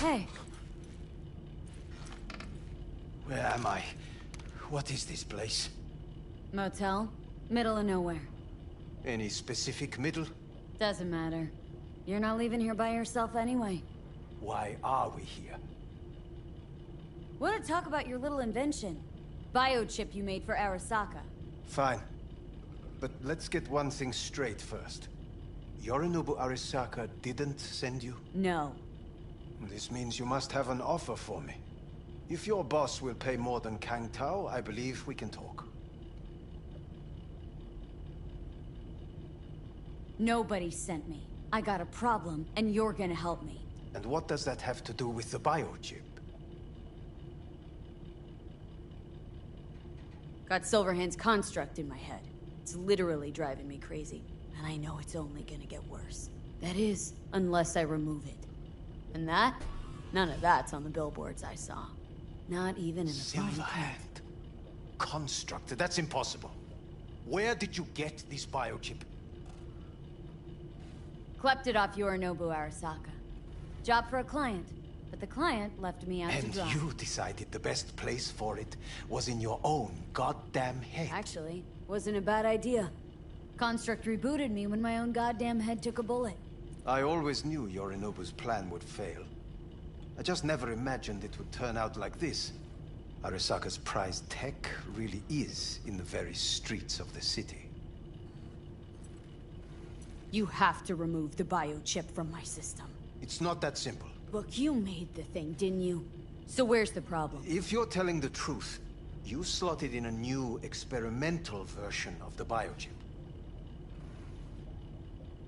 Hey. Where am I? What is this place? Motel. Middle of nowhere. Any specific middle? Doesn't matter. You're not leaving here by yourself anyway. Why are we here? Want to talk about your little invention? Biochip you made for Arasaka. Fine. But let's get one thing straight first. Yorinobu Arasaka didn't send you? No. This means you must have an offer for me. If your boss will pay more than Kang Tao, I believe we can talk. Nobody sent me. I got a problem, and you're gonna help me. And what does that have to do with the biochip? Got Silverhand's construct in my head. It's literally driving me crazy. And I know it's only gonna get worse. That is, unless I remove it. And that? None of that's on the billboards I saw. Not even in the Silverhand. Construct? That's impossible. Where did you get this biochip? Klept it off Yorinobu Arasaka. Job for a client. But the client left me out to dry. And you decided the best place for it was in your own goddamn head. Actually, wasn't a bad idea. Construct rebooted me when my own goddamn head took a bullet. I always knew Yorinobu's plan would fail. I just never imagined it would turn out like this. Arasaka's prized tech really is in the very streets of the city. You have to remove the biochip from my system. It's not that simple. Look, you made the thing, didn't you? So where's the problem? If you're telling the truth, you slotted in a new experimental version of the biochip.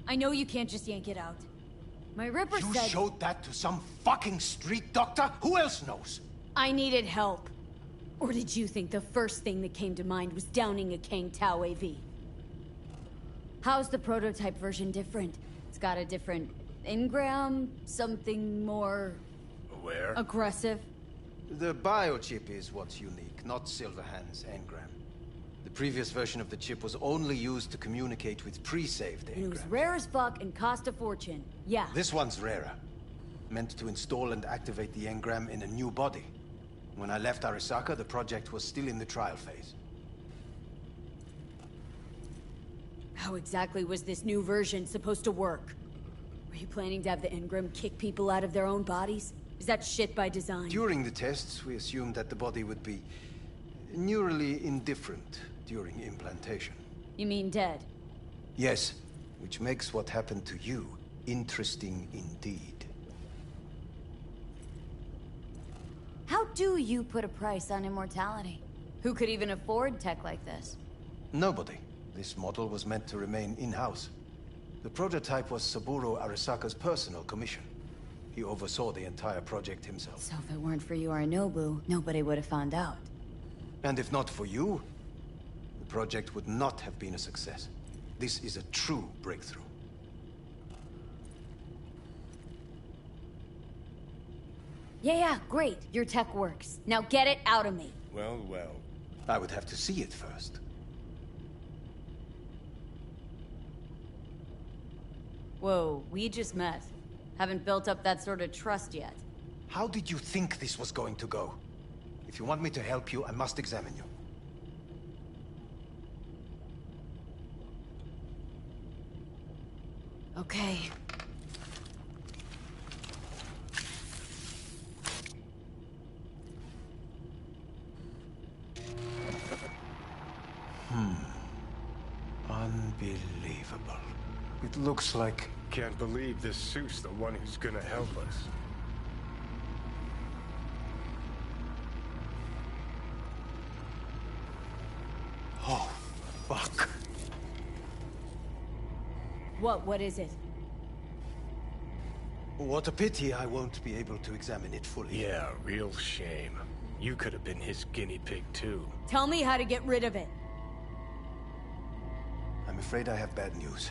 I know you can't just yank it out. My Ripper You said... showed that to some fucking street doctor? Who else knows? I needed help. Or did you think the first thing that came to mind was downing a Kang Tao AV? How's the prototype version different? It's got a different engram, something more... Where? aggressive. The biochip is what's unique, not Silverhand's engram. The previous version of the chip was only used to communicate with pre-saved And it was engrams. rare as fuck and cost a fortune. Yeah. This one's rarer. Meant to install and activate the engram in a new body. When I left Arasaka, the project was still in the trial phase. How exactly was this new version supposed to work? Were you planning to have the engram kick people out of their own bodies? Is that shit by design? During the tests, we assumed that the body would be neurally indifferent during implantation. You mean dead? Yes, which makes what happened to you interesting indeed. How do you put a price on immortality? Who could even afford tech like this? Nobody. This model was meant to remain in-house. The prototype was Saburo Arasaka's personal commission. He oversaw the entire project himself. So if it weren't for Yorinobu, nobody would have found out. And if not for you, the project would not have been a success. This is a true breakthrough. Yeah, great. Your tech works. Now get it out of me. Well, well. I would have to see it first. Whoa, we just met. Haven't built up that sort of trust yet. How did you think this was going to go? If you want me to help you, I must examine you. Okay. Unbelievable. It looks like... Can't believe this suit's the one who's gonna help us. Oh, fuck. What is it? What a pity I won't be able to examine it fully. Yeah, real shame. You could have been his guinea pig too. Tell me how to get rid of it. I'm afraid I have bad news.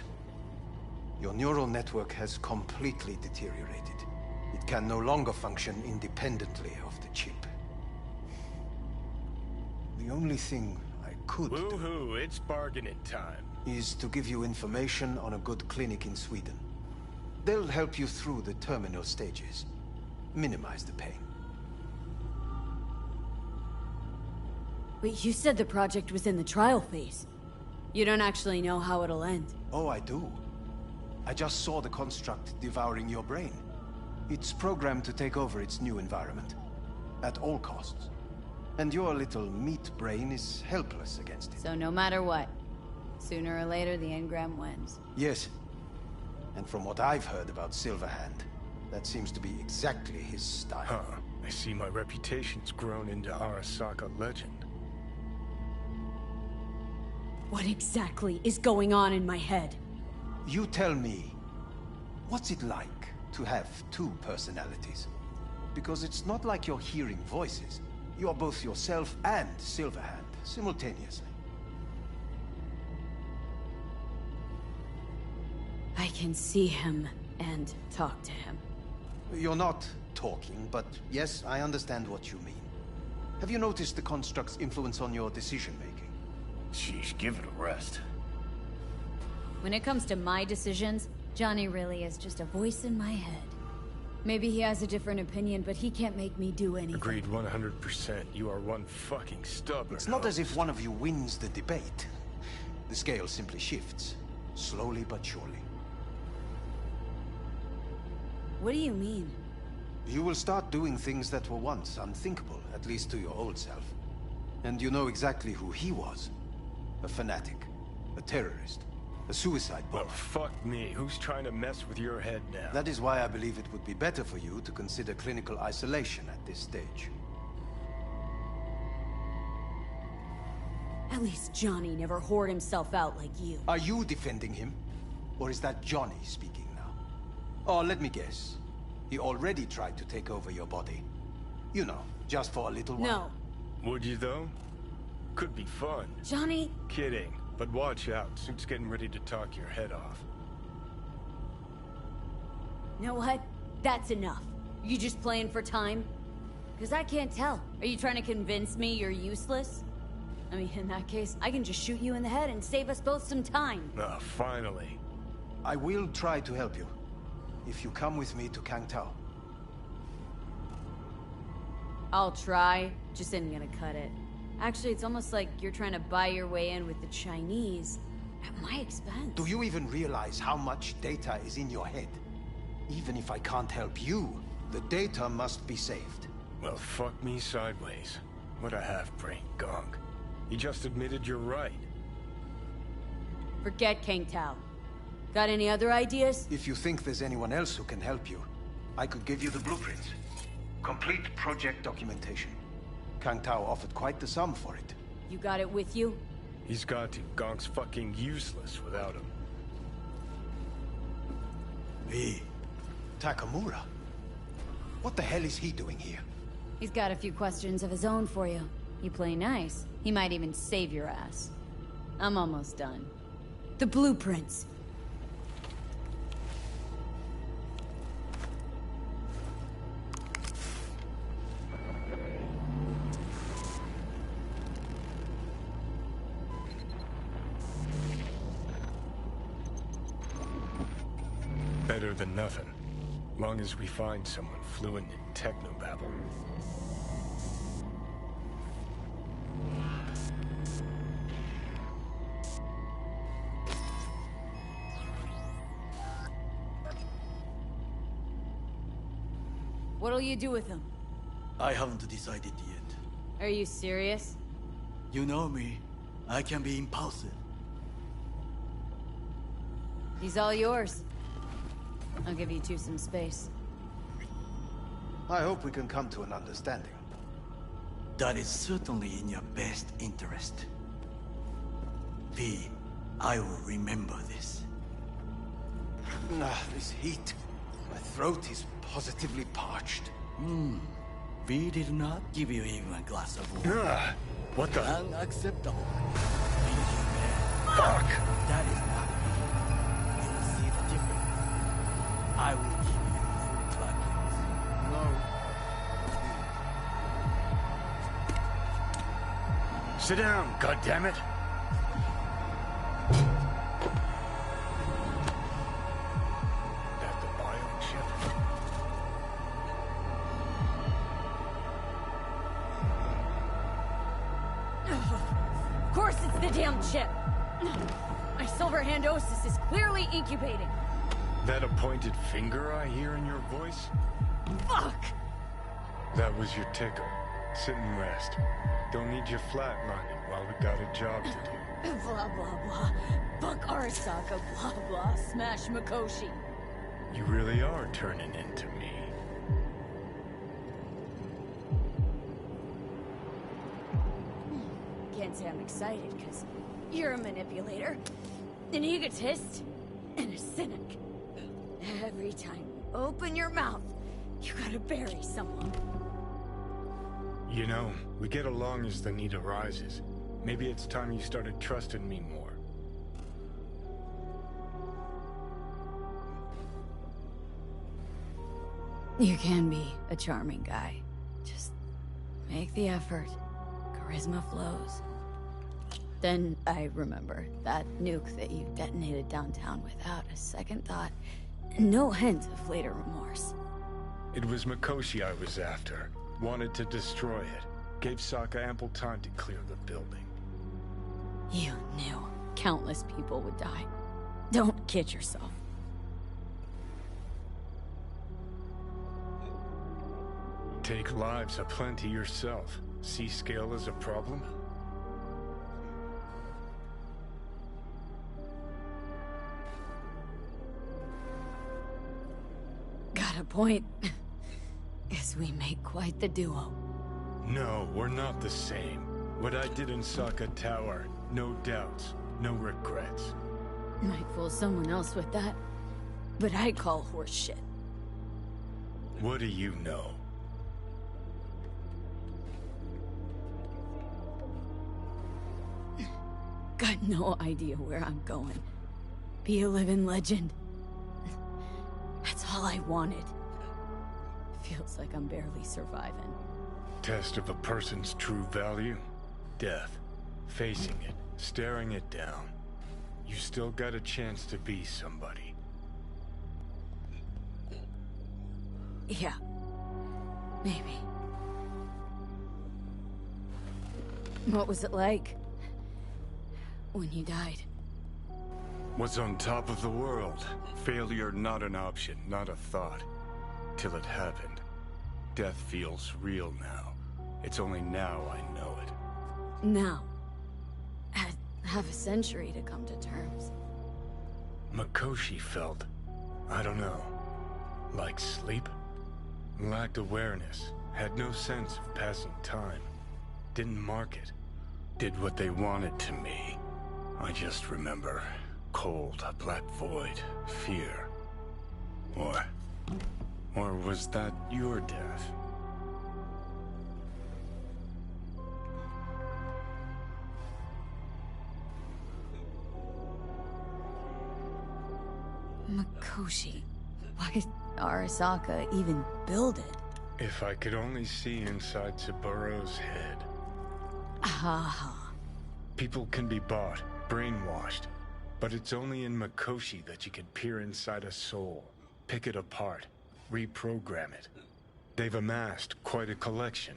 Your neural network has completely deteriorated. It can no longer function independently of the chip. The only thing I could do Woohoo, it's bargaining time. is to give you information on a good clinic in Sweden. They'll help you through the terminal stages. minimize the pain. Wait, you said the project was in the trial phase. You don't actually know how it'll end. Oh, I do. I just saw the construct devouring your brain. It's programmed to take over its new environment. At all costs. And your little meat brain is helpless against it. So no matter what, sooner or later the engram wins. Yes. And from what I've heard about Silverhand, that seems to be exactly his style. Huh. I see my reputation's grown into Arasaka legend. What exactly is going on in my head? You tell me, what's it like to have two personalities? Because it's not like you're hearing voices. You're both yourself and Silverhand, simultaneously. I can see him and talk to him. You're not talking, but yes, I understand what you mean. Have you noticed the construct's influence on your decision-making? Sheesh, give it a rest. When it comes to my decisions, Johnny really is just a voice in my head. Maybe he has a different opinion, but he can't make me do anything. Agreed 100%. You are one fucking stubborn. It's not as if one of you wins the debate. The scale simply shifts, slowly but surely. What do you mean? You will start doing things that were once unthinkable, at least to your old self. And you know exactly who he was. A fanatic, a terrorist, a suicide bomber. Well, fuck me. Who's trying to mess with your head now? That is why I believe it would be better for you to consider clinical isolation at this stage. At least Johnny never whored himself out like you. Are you defending him? Or is that Johnny speaking now? Oh, let me guess. He already tried to take over your body. You know, just for a little while. No. Would you, though? Could be fun. Johnny... Kidding. But watch out. Suit's getting ready to talk your head off. You know what? That's enough. You just playing for time? Because I can't tell. Are you trying to convince me you're useless? I mean, in that case, I can just shoot you in the head and save us both some time. Ah, finally. I will try to help you. If you come with me to Kangtao. I'll try. Just isn't gonna cut it. Actually, it's almost like you're trying to buy your way in with the Chinese at my expense. Do you even realize how much data is in your head? Even if I can't help you, the data must be saved. Well, fuck me sideways. What a half-brain gunk. You just admitted you're right. Forget Kangtao. Got any other ideas? If you think there's anyone else who can help you, I could give you the blueprints. Complete project documentation. Kangtao offered quite the sum for it. You got it with you? He's got to. Gonk's fucking useless without him. Hey, Takamura. What the hell is he doing here? He's got a few questions of his own for you. You play nice. He might even save your ass. I'm almost done. The blueprints. Better than nothing. Long as we find someone fluent in technobabble. What'll you do with him? I haven't decided yet. Are you serious? You know me. I can be impulsive. He's all yours. I'll give you two some space. I hope we can come to an understanding. That is certainly in your best interest. V, I will remember this. This heat. My throat is positively parched. V did not give you even a glass of water. What the? Unacceptable. Fuck! That is not me. You will see the difference. I will give you full buckets. No. Sit down, goddammit! That the bio chip? course it's the damn chip! My silverhandosis is clearly incubating. That appointed finger I hear in your voice? Fuck! That was your ticker. Sit and rest. Don't need you flatlining while we got a job to do. Blah, blah, blah. Fuck Arasaka, blah, blah. Smash Mikoshi. You really are turning into me. Can't say I'm excited, because you're a manipulator, an egotist, and a cynic. Every time you open your mouth, you gotta bury someone. You know, we get along as the need arises. Maybe it's time you started trusting me more. You can be a charming guy. Just make the effort. Charisma flows. Then I remember that nuke that you detonated downtown without a second thought. No hint of later remorse. It was Mikoshi I was after. Wanted to destroy it. Gave Sokka ample time to clear the building. You knew countless people would die. Don't kid yourself. Take lives aplenty yourself. See scale as a problem? Got a point. Guess we make quite the duo. No, we're not the same. What I did in Sokka Tower, no doubts, no regrets. Might fool someone else with that, but I call horse shit. What do you know? Got no idea where I'm going. Be a living legend. That's all I wanted. Feels like I'm barely surviving. Test of a person's true value? Death. Facing it, staring it down. You still got a chance to be somebody. Yeah. Maybe. What was it like? When you died? Was on top of the world. Failure not an option, not a thought. Till it happened. Death feels real now. It's only now I know it. Now. Had half a century to come to terms. Mikoshi felt, I don't know, like sleep? Lacked awareness, had no sense of passing time. Didn't mark it. Did what they wanted to me. I just remember cold, a black void, fear. Or was that your death? Mikoshi. Why did Arasaka even build it? If I could only see inside Saburo's head. Ah. People can be bought, brainwashed. But it's only in Mikoshi that you can peer inside a soul, pick it apart, reprogram it. They've amassed quite a collection.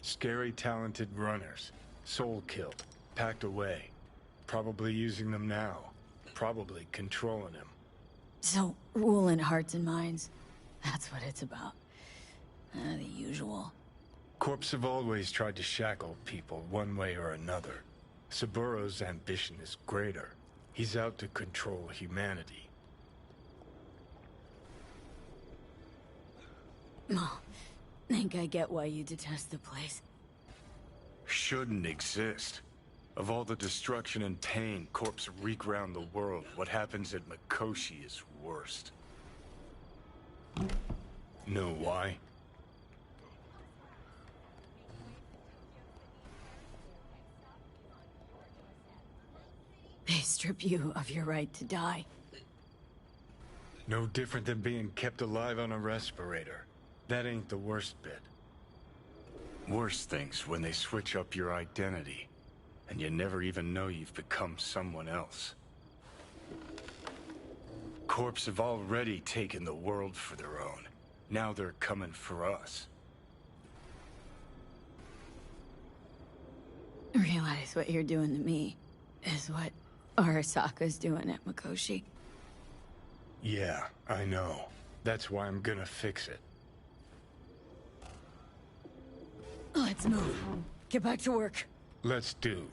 Scary, talented runners, soul killed, packed away. Probably using them now. Probably controlling them. So, ruling hearts and minds. That's what it's about. The usual. Corps have always tried to shackle people one way or another. Saburo's ambition is greater. He's out to control humanity. Oh, think I get why you detest the place. Shouldn't exist. Of all the destruction and pain Corps wreak around the world, what happens at Mikoshi is worst. Know why? They strip you of your right to die. No different than being kept alive on a respirator. That ain't the worst bit. Worse things when they switch up your identity, and you never even know you've become someone else. Corps have already taken the world for their own. Now they're coming for us. realize what you're doing to me is what Arasaka's doing at Mikoshi. Yeah, I know. That's why I'm gonna fix it. Let's move. Get back to work. Let's do.